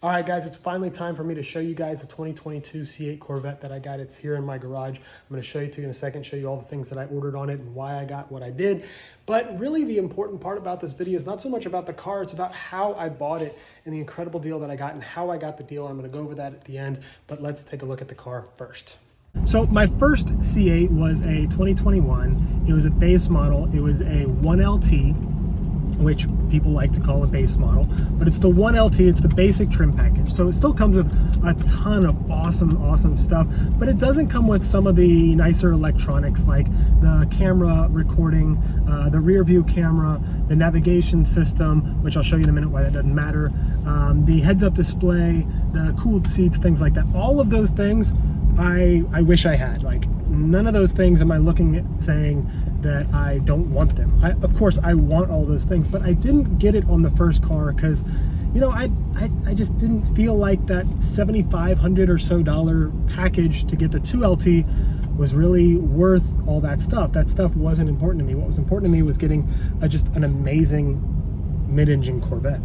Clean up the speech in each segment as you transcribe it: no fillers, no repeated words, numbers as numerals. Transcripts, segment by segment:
All right, guys, it's finally time for me to show you guys the 2022 C8 Corvette that I got. It's here in my garage. I'm going to show you in a second, show you all the things that I ordered on it and why I got what I did. But really the important part about this video is not so much about the car, it's about how I bought it and the incredible deal that I got and how I got the deal. I'm going to go over that at the end, but let's take a look at the car first. So my first C8 was a 2021. It was a base model. It was a 1LT, which people like to call a base model, but it's the 1LT, it's the basic trim package. So it still comes with a ton of awesome stuff, but it doesn't come with some of the nicer electronics like the camera recording, the rear view camera, the navigation system, which I'll show you in a minute why that doesn't matter, the heads-up display, the cooled seats, things like that. All of those things I wish I had. Like, none of those things am I looking at saying that I don't want them. Of course I want all those things, but I didn't get it on the first car because, you know, I just didn't feel like that $7,500 or so package to get the 2LT was really worth all that stuff. That stuff wasn't important to me. What was important to me was getting just an amazing mid-engine Corvette.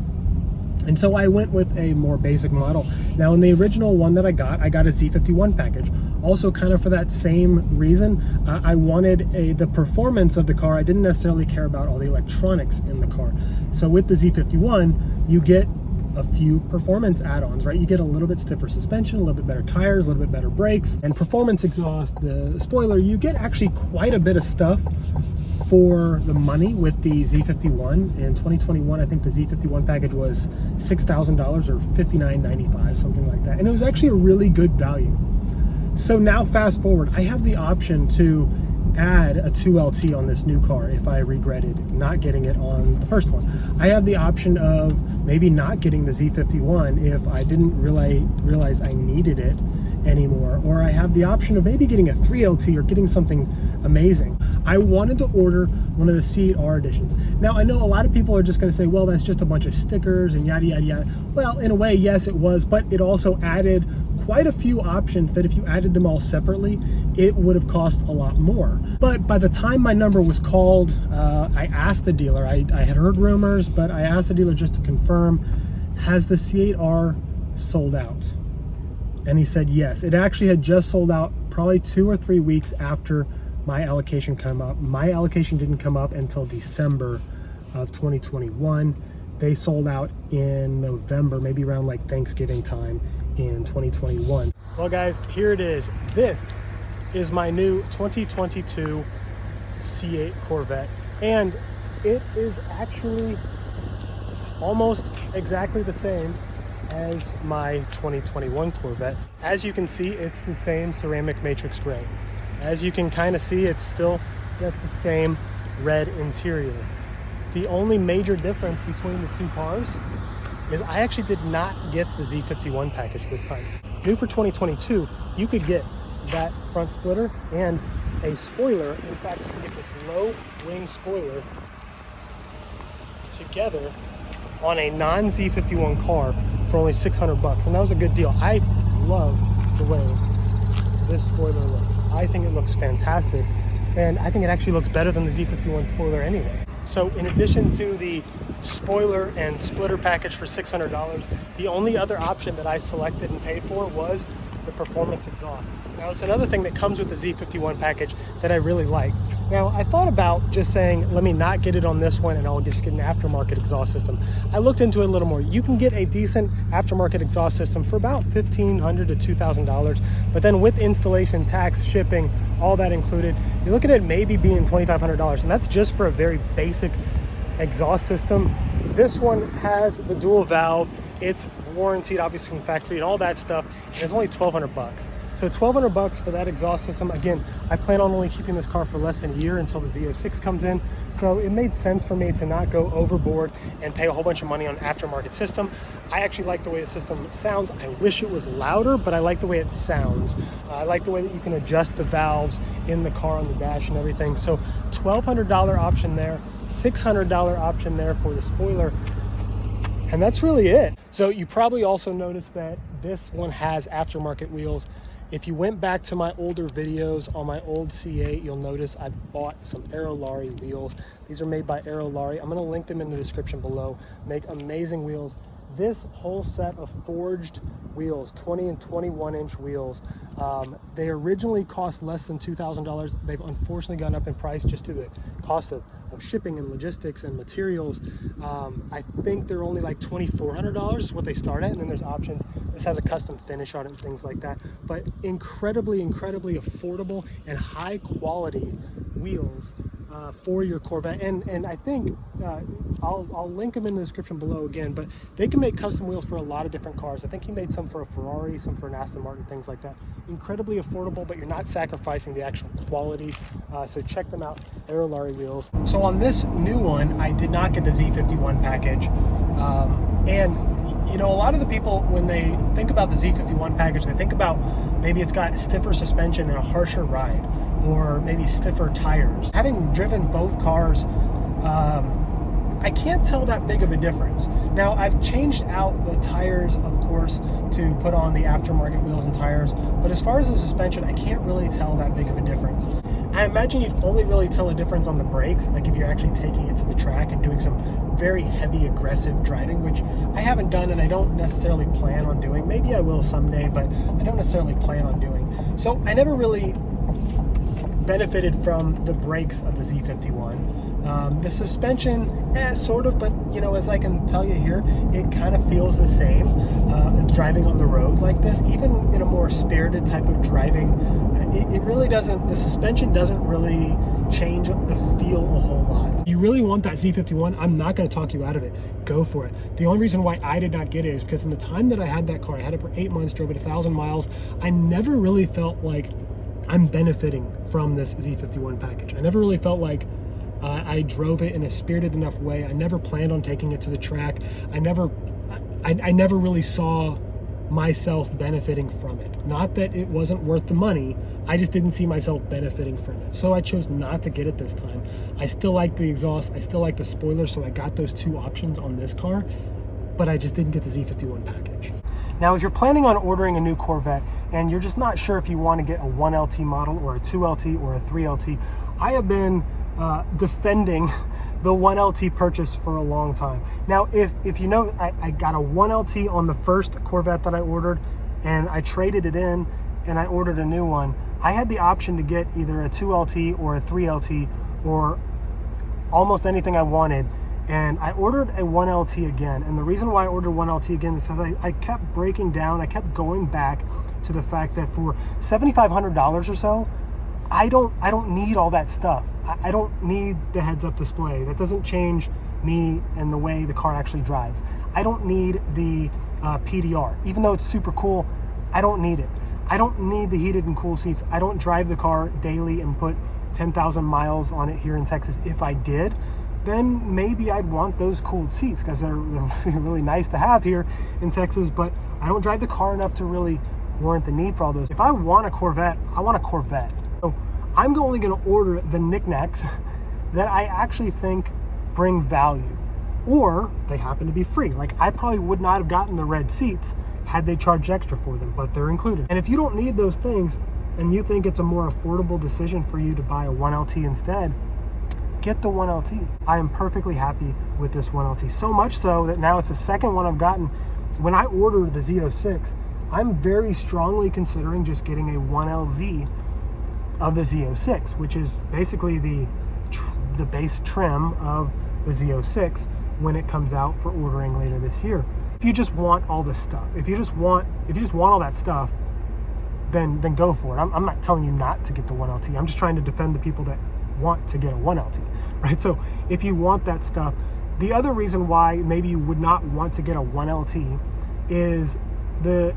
And so I went with a more basic model. Now in the original one that I got a Z51 package. Also kind of for that same reason, I wanted the performance of the car. I didn't necessarily care about all the electronics in the car. So with the Z51, you get a few performance add-ons, right? You get a little bit stiffer suspension, a little bit better tires, a little bit better brakes, and performance exhaust, the spoiler. You get actually quite a bit of stuff for the money with the Z51. In 2021, I think the Z51 package was $6,000 or $59.95, something like that. And it was actually a really good value. So now fast forward, I have the option to add a 2LT on this new car if I regretted not getting it on the first one. I have the option of maybe not getting the Z51 if I didn't realize I needed it anymore, or I have the option of maybe getting a 3LT or getting something amazing. I wanted to order one of the C8R editions. Now I know a lot of people are just going to say, well, that's just a bunch of stickers and yada yada yada. Well, in a way, yes it was, but it also added quite a few options that if you added them all separately, it would have cost a lot more. But by the time my number was called, I asked the dealer, I had heard rumors, but I asked the dealer just to confirm, has the C8R sold out? And he said yes. It actually had just sold out probably 2 or 3 weeks after my allocation came up. My allocation didn't come up until December of 2021. They sold out in November, maybe around like Thanksgiving time in 2021. Well guys, here it is. This is my new 2022 C8 Corvette, and it is actually almost exactly the same as my 2021 Corvette. As you can see, it's the same ceramic matrix gray. As you can kind of see, it's still got the same red interior. The only major difference between the two cars is I actually did not get the Z51 package this time. New for 2022, you could get that front splitter and a spoiler. In fact, you can get this low wing spoiler together on a non-Z51 car for only 600 bucks, and that was a good deal. I love the way this spoiler looks. I think it looks fantastic, and I think it actually looks better than the Z51 spoiler anyway. So in addition to the spoiler and splitter package for $600, the only other option that I selected and paid for was the performance exhaust. Now it's another thing that comes with the Z51 package that I really like. Now I thought about just saying, let me not get it on this one and I'll just get an aftermarket exhaust system. I looked into it a little more. You can get a decent aftermarket exhaust system for about $1,500 to $2,000, but then with installation, tax, shipping, all that included, you're looking at maybe being $2,500, and that's just for a very basic exhaust system. This one has the dual valve, it's warranted obviously from factory and all that stuff, and it's only 1,200 bucks. So 1,200 bucks for that exhaust system. Again, I plan on only keeping this car for less than a year until the Z06 comes in. So it made sense for me to not go overboard and pay a whole bunch of money on an aftermarket system. I actually like the way the system sounds. I wish it was louder, but I like the way it sounds. I like the way that you can adjust the valves in the car on the dash and everything. So $1,200 option there, $600 option there for the spoiler. And that's really it. So you probably also noticed that this one has aftermarket wheels. If you went back to my older videos on my old C8, you'll notice I bought some Aerolari wheels. These are made by Aerolari. I'm gonna link them in the description below. Make amazing wheels. this whole set of forged wheels, 20 and 21 inch wheels, they originally cost less than $2,000. They've unfortunately gone up in price just to the cost of shipping and logistics and materials. I think they're only like $2,400 is what they start at, and then there's options. This has a custom finish on it and things like that, but incredibly affordable and high quality wheels for your Corvette. And I think I'll link them in the description below again, but they can make custom wheels for a lot of different cars. I think he made some for a Ferrari, some for an Aston Martin, things like that. Incredibly affordable, but you're not sacrificing the actual quality. So check them out, Aerolari wheels. So on this new one, I did not get the Z51 package. And you know, a lot of the people, when they think about the Z51 package, they think about maybe it's got stiffer suspension and a harsher ride, or maybe stiffer tires. Having driven both cars, I can't tell that big of a difference. Now, I've changed out the tires, of course, to put on the aftermarket wheels and tires, but as far as the suspension, I can't really tell that big of a difference. I imagine you'd only really tell a difference on the brakes, like if you're actually taking it to the track and doing some very heavy, aggressive driving, which I haven't done and I don't necessarily plan on doing. Maybe I will someday, but I don't necessarily plan on doing. So I never really benefited from the brakes of the Z51. The suspension, sort of, but you know, as I can tell you here, it kind of feels the same driving on the road like this. Even in a more spirited type of driving, it really doesn't, the suspension doesn't really change the feel a whole lot. You really want that Z51, I'm not going to talk you out of it. Go for it. The only reason why I did not get it is because in the time that I had that car, I had it for 8 months, drove it 1,000 miles, I never really felt like I'm benefiting from this Z51 package. I never really felt like I drove it in a spirited enough way. I never planned on taking it to the track. I never really saw myself benefiting from it. Not that it wasn't worth the money, I just didn't see myself benefiting from it. So I chose not to get it this time. I still like the exhaust, I still like the spoiler, so I got those two options on this car, but I just didn't get the Z51 package. Now, if you're planning on ordering a new Corvette and you're just not sure if you want to get a 1LT model or a 2LT or a 3LT, I have been defending the 1LT purchase for a long time. Now, if you know, I got a 1LT on the first Corvette that I ordered, and I traded it in and I ordered a new one. I had the option to get either a 2LT or a 3LT or almost anything I wanted, and I ordered a 1LT again. And the reason why I ordered 1LT again is because I kept breaking down, I kept going back to the fact that for $7,500 or so, I don't need all that stuff. I don't need the heads-up display. That doesn't change me and the way the car actually drives. I don't need the PDR. Even though it's super cool, I don't need it. I don't need the heated and cool seats. I don't drive the car daily and put 10,000 miles on it here in Texas. If I did, then maybe I'd want those cooled seats because they're really nice to have here in Texas, but I don't drive the car enough to really warrant the need for all those. If I want a Corvette, I want a Corvette. So I'm only going to order the knickknacks that I actually think bring value, or they happen to be free. Like, I probably would not have gotten the red seats had they charged extra for them, but they're included. And if you don't need those things and you think it's a more affordable decision for you to buy a 1LT instead, get the 1LT. I am perfectly happy with this 1LT, so much so that now it's the second one I've gotten. When I ordered the Z06, I'm very strongly considering just getting a 1LZ of the Z06, which is basically the base trim of the Z06 when it comes out for ordering later this year. If you just want all this stuff, if you just want all that stuff, then go for it. I'm not telling you not to get the 1LT. I'm just trying to defend the people that want to get a 1LT, right? So if you want that stuff, the other reason why maybe you would not want to get a 1LT is the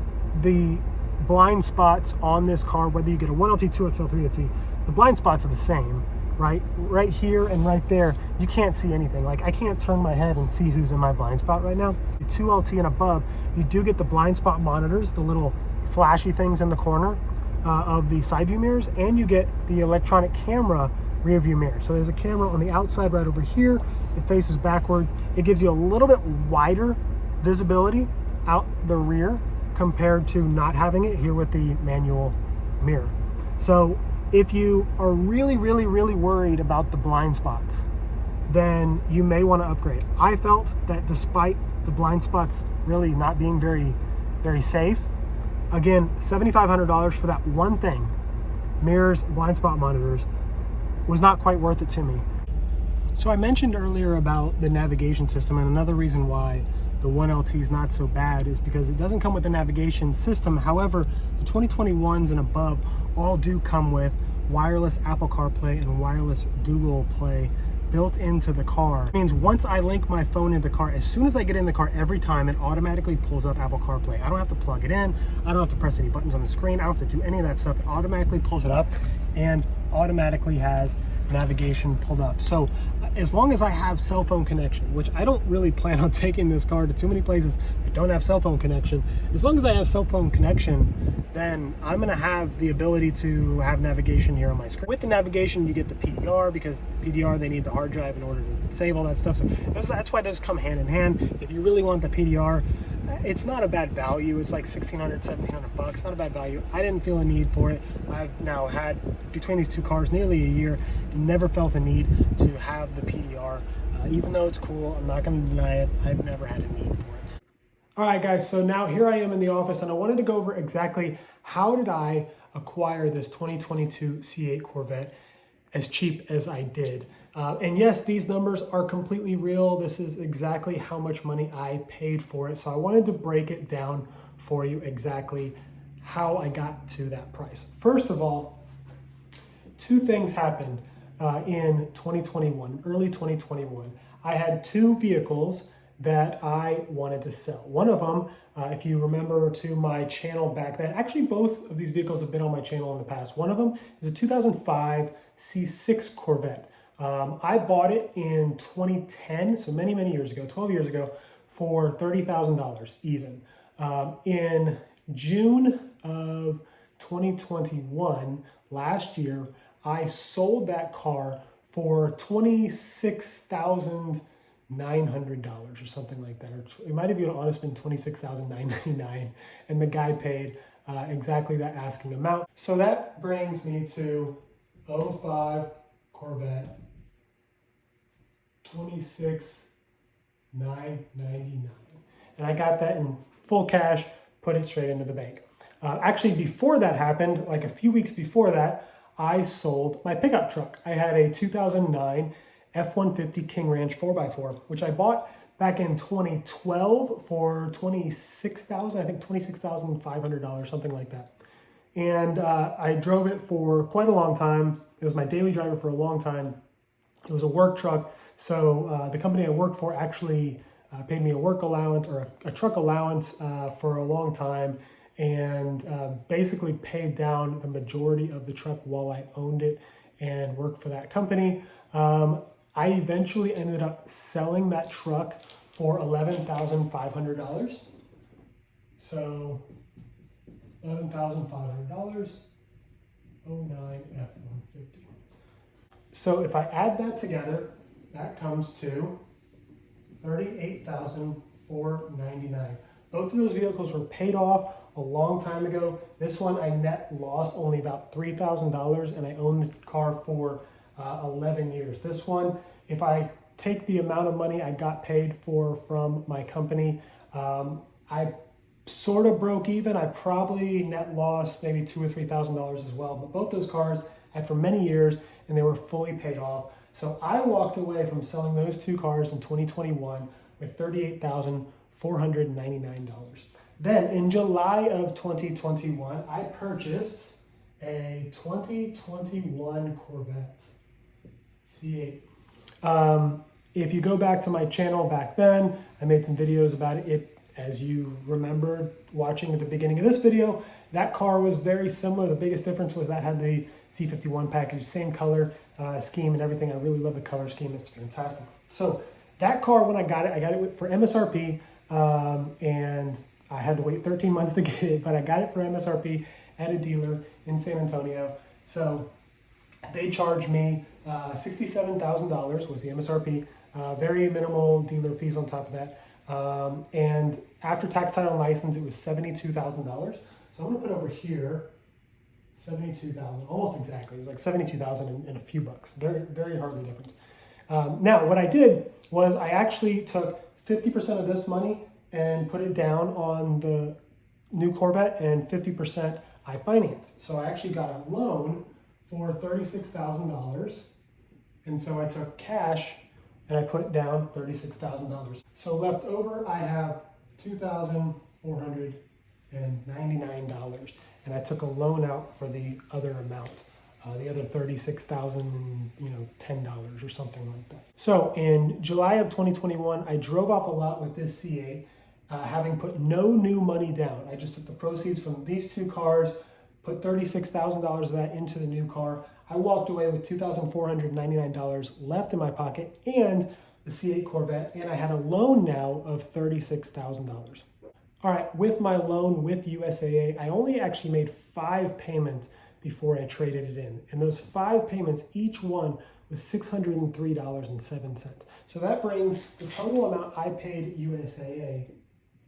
blind spots on this car, whether you get a 1LT, 2LT, 3LT, the blind spots are the same, right? Right here and right there, you can't see anything. Like, I can't turn my head and see who's in my blind spot right now. The 2LT and above, you do get the blind spot monitors, the little flashy things in the corner of the side view mirrors, and you get the electronic camera rear view mirror. So there's a camera on the outside right over here. It faces backwards. It gives you a little bit wider visibility out the rear compared to not having it here with the manual mirror. So if you are really worried about the blind spots, then you may want to upgrade. I felt that despite the blind spots really not being very safe. Again, $7,500 for that one thing, mirrors, blind spot monitors, was not quite worth it to me. So I mentioned earlier about the navigation system, and another reason why the 1LT is not so bad is because it doesn't come with a navigation system. However, the 2021s and above all do come with wireless Apple CarPlay and wireless Google Play built into the car. It means once I link my phone in the car, as soon as I get in the car, every time it automatically pulls up Apple CarPlay. I don't have to plug it in. I don't have to press any buttons on the screen. I don't have to do any of that stuff. It automatically pulls it up and automatically has navigation pulled up. So as long as I have cell phone connection, which I don't really plan on taking this car to too many places that don't have cell phone connection, as long as I have cell phone connection, then I'm gonna have the ability to have navigation here on my screen. With the navigation, you get the PDR, because the PDR, they need the hard drive in order to save all that stuff. So that's why those come hand in hand. If you really want the PDR, it's not a bad value. It's like $1,600, $1,700, not a bad value. I didn't feel a need for it. I've now had, between these two cars, nearly a year, never felt a need to have the PDR. Even though it's cool, I'm not gonna deny it, I've never had a need for it. All right, guys, so now here I am in the office, and I wanted to go over exactly how did I acquire this 2022 C8 Corvette as cheap as I did. And yes, these numbers are completely real. This is exactly how much money I paid for it. So I wanted to break it down for you exactly how I got to that price. First of all, two things happened in 2021, early 2021. I had two vehicles that I wanted to sell. One of them, if you remember to my channel back then, actually both of these vehicles have been on my channel in the past. One of them is a 2005 C6 Corvette. I bought it in 2010, so many years ago, 12 years ago, for $30,000 even. In June of 2021, last year, I sold that car for $26,900 or something like that. Or it might have even honestly been $26,999, and the guy paid exactly that asking amount. So that brings me to 05 Corvette, $26,999, and I got that in full cash, put it straight into the bank. Actually, before that happened, like a few weeks before that, I sold my pickup truck. I had a 2009 F-150 King Ranch 4x4, which I bought back in 2012 for $26,000, I think $26,500, something like that. And I drove it for quite a long time. It was my daily driver for a long time. It was a work truck. So the company I worked for actually paid me a work allowance or a truck allowance for a long time, and basically paid down the majority of the truck while I owned it and worked for that company. I eventually ended up selling that truck for $11,500. So $11,500, 09 F-150. So if I add that together, that comes to $38,499. Both of those vehicles were paid off a long time ago. This one I net lost only about $3,000, and I owned the car for 11 years. This one, if I take the amount of money I got paid for from my company, I sort of broke even. I probably net lost maybe $2,000 or $3,000 as well. But both those cars I had for many years, and they were fully paid off. So I walked away from selling those two cars in 2021 with $38,499. Then in July of 2021, I purchased a 2021 Corvette C8. If you go back to my channel back then, I made some videos about it. As you remember watching at the beginning of this video, that car was very similar. The biggest difference was that had the C51 package, same color scheme and everything. I really love the color scheme. It's fantastic. So that car, when I got it for MSRP, and I had to wait 13 months to get it, but I got it for MSRP at a dealer in San Antonio. So they charged me $67,000 was the MSRP, very minimal dealer fees on top of that. And after tax, title, and license, it was $72,000. So I'm gonna put over here, 72,000, almost exactly. It was like 72,000 and a few bucks, very hardly difference. Now, what I did was I actually took 50% of this money and put it down on the new Corvette, and 50% I financed. So I actually got a loan for $36,000. And so I took cash and I put down $36,000. So left over, I have $2,499. And I took a loan out for the other amount, the other $36,010 or something like that. So in July of 2021, I drove off a lot with this C8, having put no new money down. I just took the proceeds from these two cars, put $36,000 of that into the new car. I walked away with $2,499 left in my pocket and the C8 Corvette, and I had a loan now of $36,000. All right, with my loan with USAA, I only actually made 5 payments before I traded it in. And those 5 payments, each one was $603.07. So that brings the total amount I paid USAA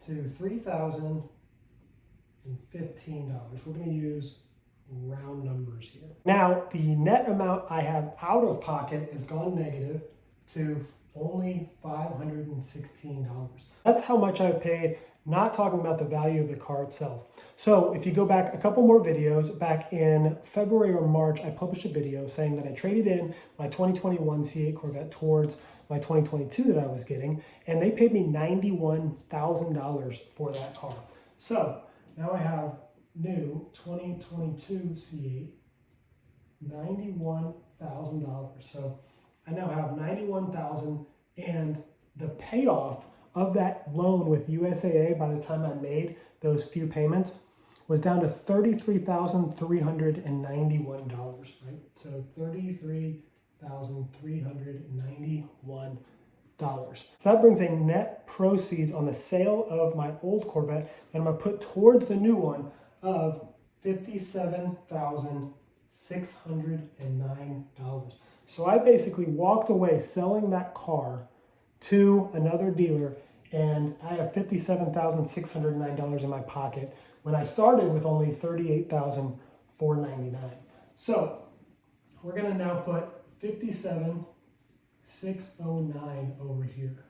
to $3,015. We're going to use round numbers here. Now, the net amount I have out of pocket has gone negative to only $516. That's how much I've paid, not talking about the value of the car itself. So if you go back a couple more videos, back in February or March, I published a video saying that I traded in my 2021 C8 Corvette towards my 2022 that I was getting, and they paid me $91,000 for that car. So now I have new 2022 C8, $91,000. So I now have $91,000, and the payoff of that loan with USAA by the time I made those few payments was down to $33,391, right? So $33,391. So that brings a net proceeds on the sale of my old Corvette that I'm gonna put towards the new one of $57,609. So I basically walked away selling that car to another dealer, and I have $57,609 in my pocket when I started with only $38,499. So we're gonna now put $57,609 over here.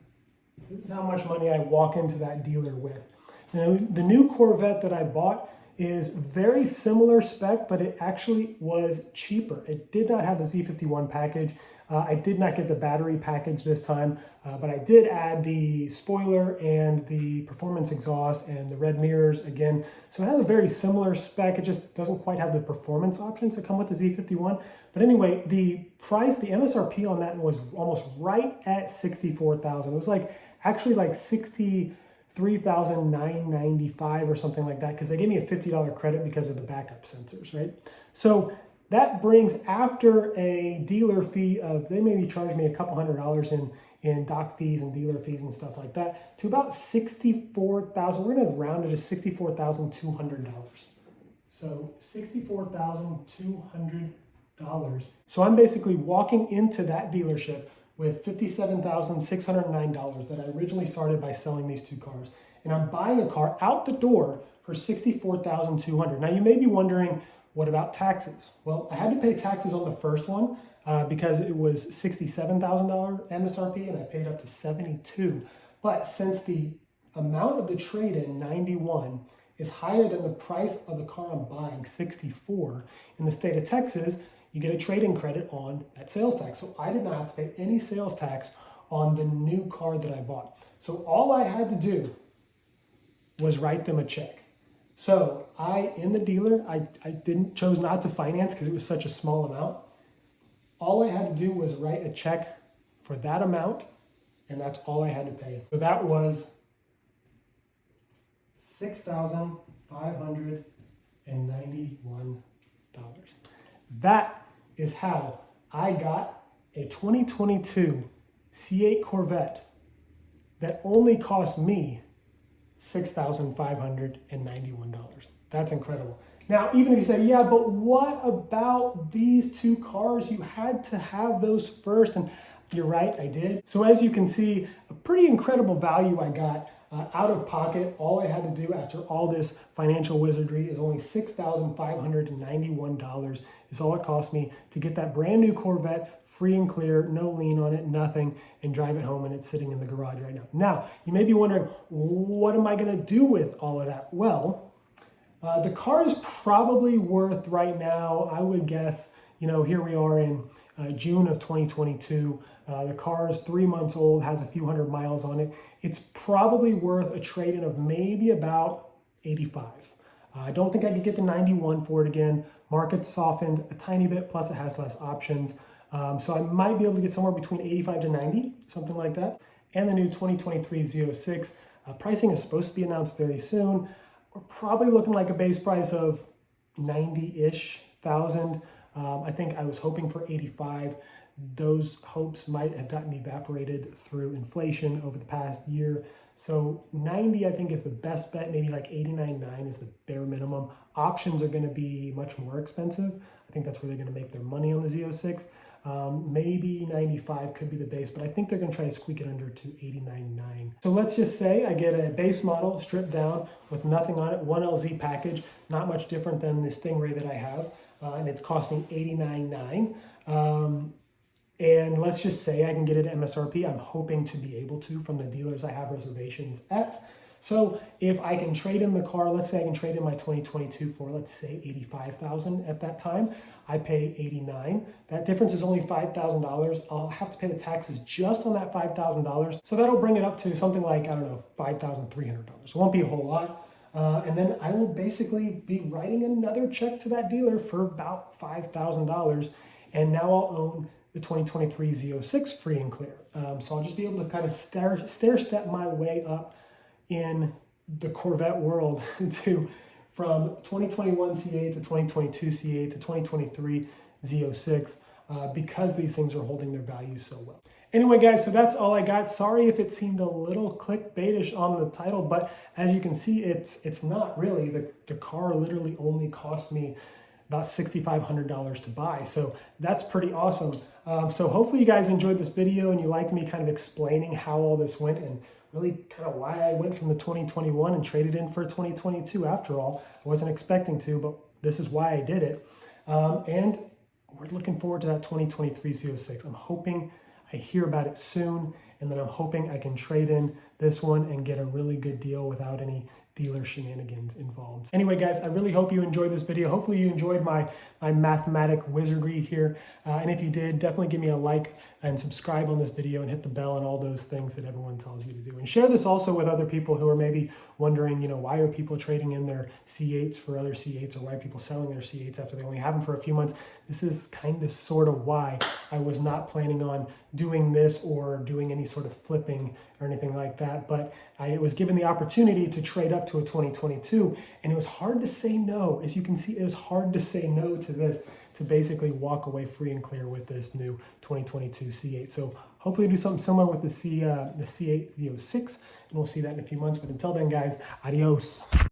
This is how much money I walk into that dealer with. Now, the new Corvette that I bought is very similar spec, but it actually was cheaper. It did not have the Z51 package. I did not get the battery package this time, but I did add the spoiler and the performance exhaust and the red mirrors again. So it has a very similar spec. It just doesn't quite have the performance options that come with the Z51. But anyway, the price, the MSRP on that was almost right at $64,000. It was actually like $63,995 or something like that, because they gave me a $50 credit because of the backup sensors, right? So that brings, after a dealer fee of, they maybe charged me a couple $100s in doc fees and dealer fees and stuff like that, to about $64,000. We're gonna round it to $64,200. So $64,200. So I'm basically walking into that dealership with $57,609 that I originally started by selling these two cars. And I'm buying a car out the door for $64,200. Now you may be wondering, what about taxes? Well, I had to pay taxes on the first one because it was $67,000 MSRP and I paid up to $72,000. But since the amount of the trade-in, $91,000, is higher than the price of the car I'm buying, $64,000, in the state of Texas, you get a trade-in credit on that sales tax. So I did not have to pay any sales tax on the new car that I bought. So all I had to do was write them a check. So in the dealer, I chose not to finance because it was such a small amount. All I had to do was write a check for that amount, and that's all I had to pay. So that was $6,591. That is how I got a 2022 C8 Corvette that only cost me $6,591. That's incredible. Now, even if you say, yeah, but what about these two cars? You had to have those first. And you're right, I did. So as you can see, a pretty incredible value I got Out of pocket, all I had to do after all this financial wizardry is only $6,591 is all it cost me to get that brand new Corvette free and clear, no lien on it, nothing, and drive it home, and it's sitting in the garage right now. Now, you may be wondering, what am I gonna do with all of that? Well, the car is probably worth right now, I would guess, here we are in June of 2022. The car is 3 months old, has a few hundred miles on it. It's probably worth a trade-in of maybe about 85. I don't think I could get the 91 for it again. Market's softened a tiny bit, plus it has less options. So I might be able to get somewhere between 85 to 90, something like that. And the new 2023 Z06. Pricing is supposed to be announced very soon. We're probably looking like a base price of 90-ish thousand. I think I was hoping for 85. Those hopes might have gotten evaporated through inflation over the past year. So 90, I think, is the best bet. Maybe like 89.9 is the bare minimum. Options are going to be much more expensive. I think that's where they're going to make their money on the Z06. Maybe 95 could be the base, but I think they're going to try to squeak it under to 89.9. So let's just say I get a base model stripped down with nothing on it, 1LZ package, not much different than the Stingray that I have, and it's costing $89.9. And let's just say I can get it at MSRP. I'm hoping to be able to from the dealers I have reservations at. So if I can trade in the car, let's say I can trade in my 2022 for, let's say, $85,000 at that time. I pay $89,000. That difference is only $5,000. I'll have to pay the taxes just on that $5,000. So that'll bring it up to something like, I don't know, $5,300. It won't be a whole lot. And then I will basically be writing another check to that dealer for about $5,000. And now I'll own the 2023 Z06 free and clear. So I'll just be able to kind of stair step my way up in the Corvette world from 2021 C8 to 2022 C8 to 2023 Z06 because these things are holding their value so well. Anyway, guys, so that's all I got. Sorry if it seemed a little clickbaitish on the title, but as you can see, it's not really. The car literally only cost me about $6,500 to buy. So that's pretty awesome. So hopefully you guys enjoyed this video and you liked me kind of explaining how all this went and really kind of why I went from the 2021 and traded in for 2022 after all. I wasn't expecting to, but this is why I did it. And we're looking forward to that 2023 Z06. I'm hoping I hear about it soon, and then I'm hoping I can trade in this one and get a really good deal without any dealer shenanigans involved. Anyway, guys, I really hope you enjoyed this video. Hopefully you enjoyed my mathematic wizardry here. And if you did, definitely give me a like and subscribe on this video and hit the bell and all those things that everyone tells you to do. And share this also with other people who are maybe wondering, why are people trading in their C8s for other C8s, or why are people selling their C8s after they only have them for a few months? This is kind of sort of why I was not planning on doing this or doing any sort of flipping or anything like that. But I was given the opportunity to trade up to a 2022, and it was hard to say no. As you can see, it was hard to say no to this, to basically walk away free and clear with this new 2022 C8. So hopefully do something similar with the C8 Z06, and we'll see that in a few months. But until then, guys, adios.